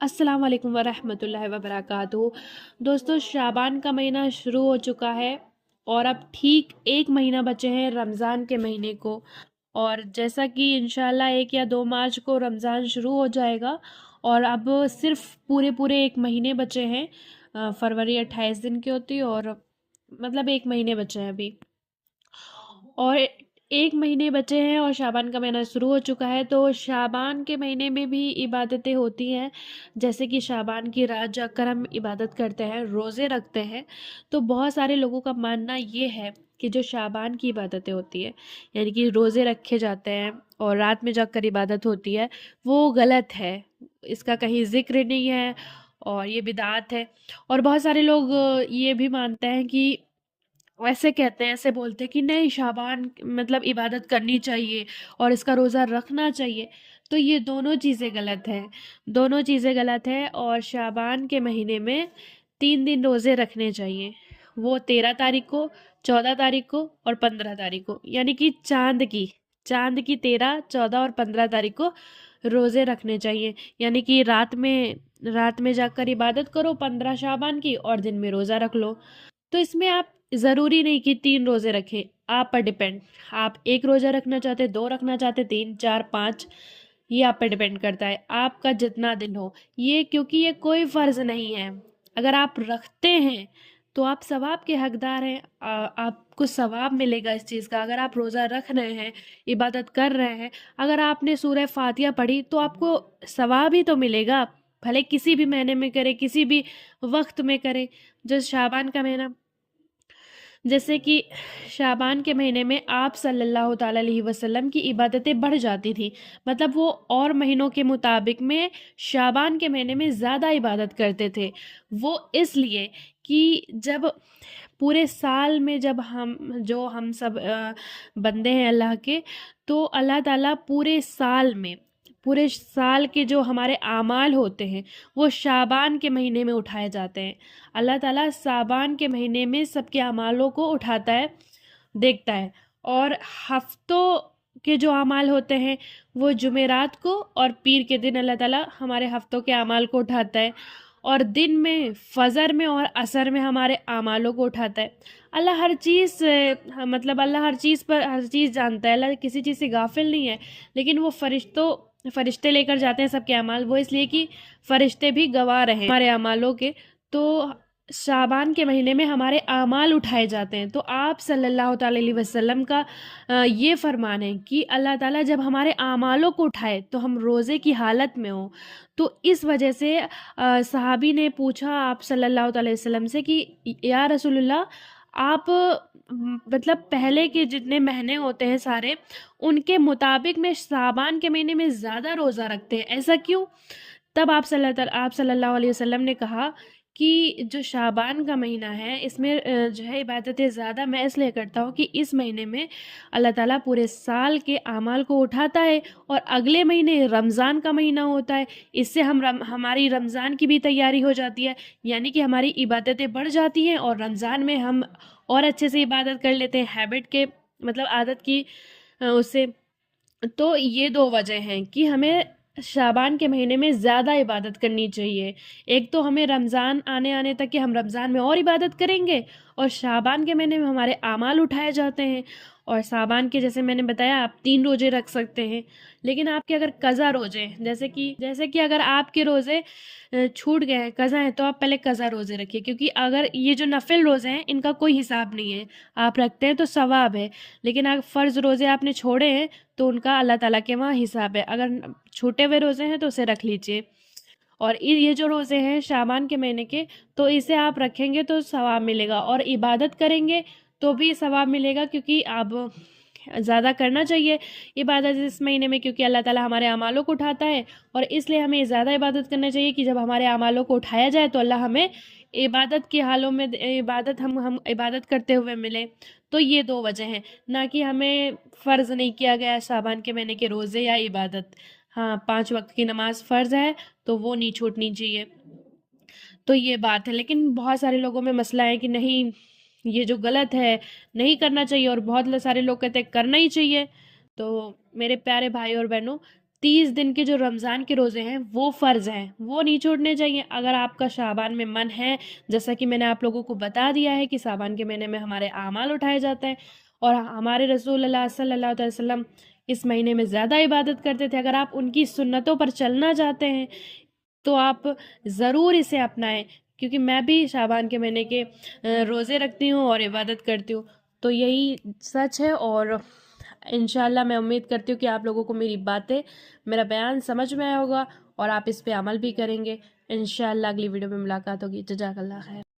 अस्सलाम वालेकुम वरहमतुल्लाहि वबरकातुहू। दोस्तों, शाबान का महीना शुरू हो चुका है और अब ठीक एक महीना बचे हैं रमज़ान के महीने को। और जैसा कि इंशाल्लाह 1 या 2 मार्च को रमज़ान शुरू हो जाएगा और अब सिर्फ पूरे पूरे एक महीने बचे हैं। फरवरी 28 दिन की होती है और मतलब एक महीने बचे हैं अभी, और एक महीने बचे हैं और शाबान का महीना शुरू हो चुका है। तो शाबान के महीने में भी इबादतें होती हैं, जैसे कि शाबान की रात जाकर हम इबादत करते हैं, रोज़े रखते हैं। तो बहुत सारे लोगों का मानना ये है कि जो शाबान की इबादतें होती है, यानी कि रोज़े रखे जाते हैं और रात में जाकर इबादत होती है, वो गलत है। इसका कहीं ज़िक्र नहीं है और ये बिदात है। और बहुत सारे लोग ये भी मानते हैं कि वैसे कहते हैं, ऐसे बोलते हैं कि नहीं, शाबान मतलब इबादत करनी चाहिए और इसका रोज़ा रखना चाहिए। तो ये दोनों चीज़ें गलत हैं, दोनों चीज़ें गलत हैं। और शाबान के महीने में 3 दिन रोज़े रखने चाहिए, वो 13 तारीख को, 14 तारीख को और 15 तारीख को, यानी कि चाँद की 13, 14 और 15 तारीख को रोज़े रखने चाहिए। यानी कि रात में जाकर इबादत करो 15 शाबान की और दिन में रोज़ा रख लो। तो इसमें आप ज़रूरी नहीं कि 3 रोज़े रखें, आप पर डिपेंड। आप 1 रोज़ा रखना चाहते, 2 रखना चाहते, 3, 4, 5, ये आप पे डिपेंड करता है, आपका जितना दिन हो। ये क्योंकि ये कोई फ़र्ज़ नहीं है। अगर आप रखते हैं तो आप सवाब के हकदार हैं। आपको सवाब मिलेगा इस चीज़ का। अगर आप रोज़ा रख रहे हैं, इबादत कर रहे हैं, अगर आपने सूरह फ़ातिहा पढ़ी तो आपको सवाब ही तो मिलेगा, भले किसी भी महीने में करें, किसी भी वक्त में करें। जो शाबान का महीना, जैसे कि शाबान के महीने में आप सल्लल्लाहु ताला अलैहि वसल्लम की इबादतें बढ़ जाती थी। मतलब वो और महीनों के मुताबिक में शाबान के महीने में ज़्यादा इबादत करते थे। वो इसलिए कि जब पूरे साल में जब हम सब बंदे हैं अल्लाह के, तो अल्लाह ताला पूरे साल के जो हमारे आमाल होते हैं वो शाबान के महीने में उठाए जाते हैं। अल्लाह ताला शाबान के महीने में सबके अमालों को उठाता है, देखता है। और हफ्तों के जो अमाल होते हैं वो जुमेरात को और पीर के दिन अल्लाह ताला हमारे हफ्तों के अमाल को उठाता है। और दिन में फजर में और असर में हमारे अमालों को उठाता है। अल्लाह हर चीज़ मतलब अल्लाह हर चीज़ जानता है। अल्लाह किसी चीज़ से गाफिल नहीं है। लेकिन वो फरिश्ते लेकर जाते हैं सबके अमाल, वो इसलिए कि फरिश्ते भी गवाह रहे हमारे अमालों के। तो शाबान के महीने में हमारे आमाल उठाए जाते हैं। तो आप सल्लल्लाहु अलैहि वसल्लम का ये फरमान है कि अल्लाह ताला जब हमारे आमालों को उठाए तो हम रोज़े की हालत में हो। तो इस वजह से सहाबी ने पूछा आप सल्लल्लाहु अलैहि वसल्लम से कि या रसूलुल्लाह, आप मतलब पहले के जितने महीने होते हैं सारे, उनके मुताबिक में शाबान के महीने में ज़्यादा रोज़ा रखते हैं, ऐसा क्यों? तब आप सल्लल्लाहु अलैहि वसल्लम ने कहा कि जो शाबान का महीना है इसमें जो है इबादतें ज़्यादा मैं इसलिए करता हूँ कि इस महीने में अल्लाह ताला पूरे साल के आमाल को उठाता है और अगले महीने रमज़ान का महीना होता है। इससे हमारी रमज़ान की भी तैयारी हो जाती है, यानी कि हमारी इबादतें बढ़ जाती हैं और रमज़ान में हम और अच्छे से इबादत कर लेते हैं, हैबिट के मतलब आदत की उससे। तो ये 2 वजह हैं कि हमें शाबान के महीने में ज़्यादा इबादत करनी चाहिए। एक तो हमें रमज़ान आने तक कि हम रमज़ान में और इबादत करेंगे, और शाबान के महीने में हमारे आमाल उठाए जाते हैं। और शाबान के जैसे मैंने बताया आप 3 रोज़े रख सकते हैं। लेकिन आपके अगर कज़ा रोज़े, जैसे कि अगर आपके रोज़े छूट गए हैं, कज़ा हैं, तो आप पहले कज़ा रोज़े रखिए, क्योंकि अगर ये जो नफ़िल रोज़े हैं इनका कोई हिसाब नहीं है। आप रखते हैं तो सवाब है, लेकिन अगर फ़र्ज़ रोज़े आपने छोड़े हैं तो उनका अल्लाह ताला के वहाँ हिसाब है। अगर छूटे हुए रोज़े हैं तो उसे रख लीजिए। और ये जो रोज़े हैं शाबान के महीने के, तो इसे आप रखेंगे तो सवाब मिलेगा, और इबादत करेंगे तो भी सवाब मिलेगा, क्योंकि आप ज़्यादा करना चाहिए इबादत इस महीने में, क्योंकि अल्लाह ताला हमारे अमालों को उठाता है। और इसलिए हमें ज़्यादा इबादत करना चाहिए कि जब हमारे अमालों को उठाया जाए तो अल्लाह हमें इबादत के हालों में हम इबादत करते हुए मिले। तो ये 2 वजह हैं, ना कि हमें फ़र्ज़ नहीं किया गया है शाबान के महीने के रोज़े या इबादत। हाँ, 5 वक्त की नमाज़ फ़र्ज़ है तो वो नहीं छूटनी चाहिए। तो ये बात है। लेकिन बहुत सारे लोगों में मसला है कि नहीं, ये जो गलत है नहीं करना चाहिए, और बहुत सारे लोग कहते हैं करना ही चाहिए। तो मेरे प्यारे भाई और बहनों, 30 دن کے جو رمضان کے روزے ہیں وہ فرض ہیں، وہ نہیں چھوڑنے چاہیے۔ اگر آپ کا شعبان میں من ہے، جیسا کہ میں نے آپ لوگوں کو بتا دیا ہے کہ شعبان کے مہینے میں ہمارے اعمال اٹھائے جاتے ہیں، اور ہمارے رسول اللہ صلی اللہ علیہ وسلم اس مہینے میں زیادہ عبادت کرتے تھے، اگر آپ ان کی سنتوں پر چلنا چاہتے ہیں تو آپ ضرور اسے اپنائیں، کیونکہ میں بھی شعبان کے مہینے کے روزے رکھتی ہوں اور عبادت کرتی ہوں، تو یہی سچ ہے۔ اور انشاءاللہ میں امید کرتی ہوں کہ آپ لوگوں کو میری باتیں، میرا بیان سمجھ میں آیا ہوگا اور آپ اس پہ عمل بھی کریں گے۔ انشاءاللہ اگلی ویڈیو میں ملاقات ہوگی۔ جزاک اللہ خیر۔